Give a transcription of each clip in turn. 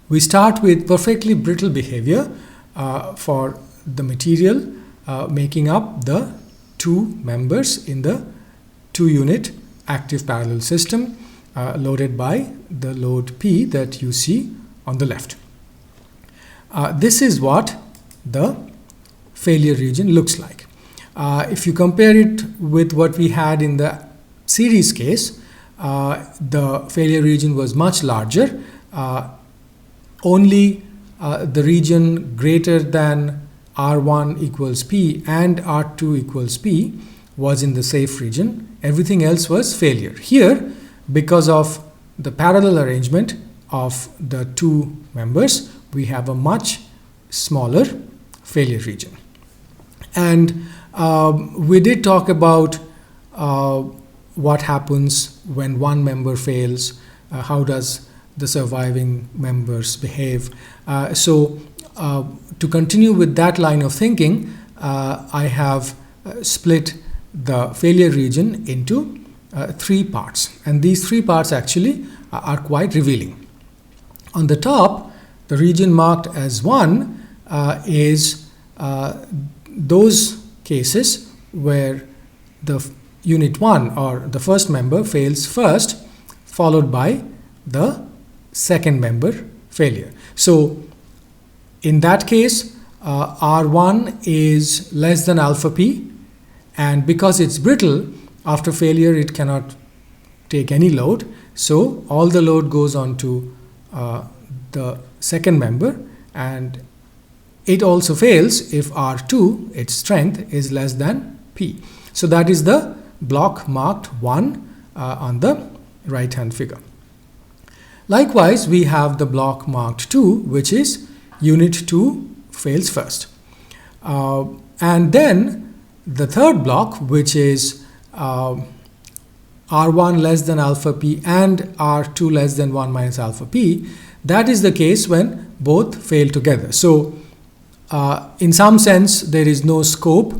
We start with perfectly brittle behavior for the material making up the two members in the 2-unit active parallel system loaded by the load P that you see on the left. This is what the failure region looks like. If you compare it with what we had in the series case, the failure region was much larger. Only the region greater than R1 equals P and R2 equals P was in the safe region. Everything else was failure. Here, because of the parallel arrangement of the two members, we have a much smaller failure region. And we did talk about what happens when one member fails, how does the surviving members behave. So to continue with that line of thinking, I have split the failure region into 3 parts, and these 3 parts actually are quite revealing. On the top, the region marked as 1 is those cases where the unit 1 or the first member fails first, followed by the second member failure. So in that case, R1 is less than alpha P, and because it's brittle, after failure it cannot take any load, so all the load goes on to the second member, and it also fails if R2, its strength, is less than P. So that is the block marked 1 on the right hand figure. Likewise, we have the block marked 2, which is unit 2 fails first. And then the third block, which is R1 less than alpha P and R2 less than 1 minus alpha P, that is the case when both fail together. So in some sense, there is no scope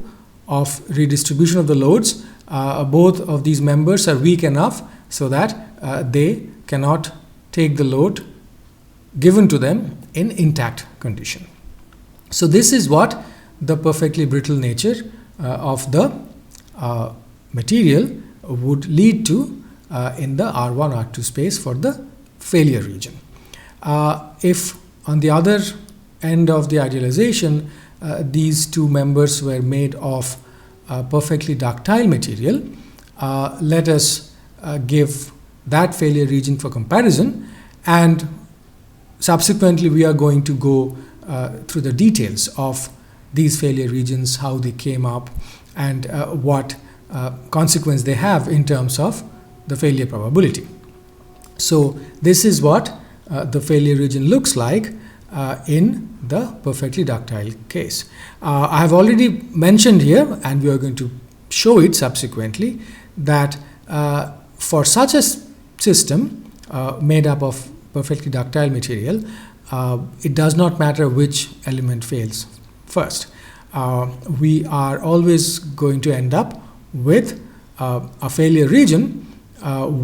of redistribution of the loads. Both of these members are weak enough so that they cannot take the load given to them in intact condition. So this is what the perfectly brittle nature of the material would lead to in the R1, R2 space for the failure region. If on the other end of the idealization, these two members were made of perfectly ductile material, let us give that failure region for comparison, and subsequently we are going to go through the details of these failure regions, how they came up, and what consequence they have in terms of the failure probability. So this is what the failure region looks like in the perfectly ductile case. I have already mentioned here, and we are going to show it subsequently, that for such a system made up of perfectly ductile material, it does not matter which element fails first. We are always going to end up with a failure region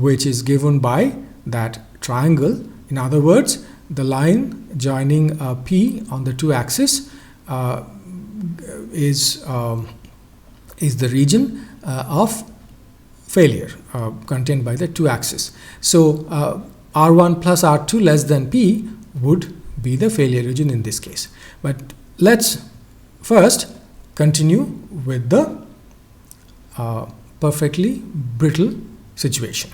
which is given by that triangle. In other words, the line joining P on the 2 axis is the region of failure contained by the 2 axis. So R1 plus R2 less than P would be the failure region in this case. But let's first continue with the perfectly brittle situation.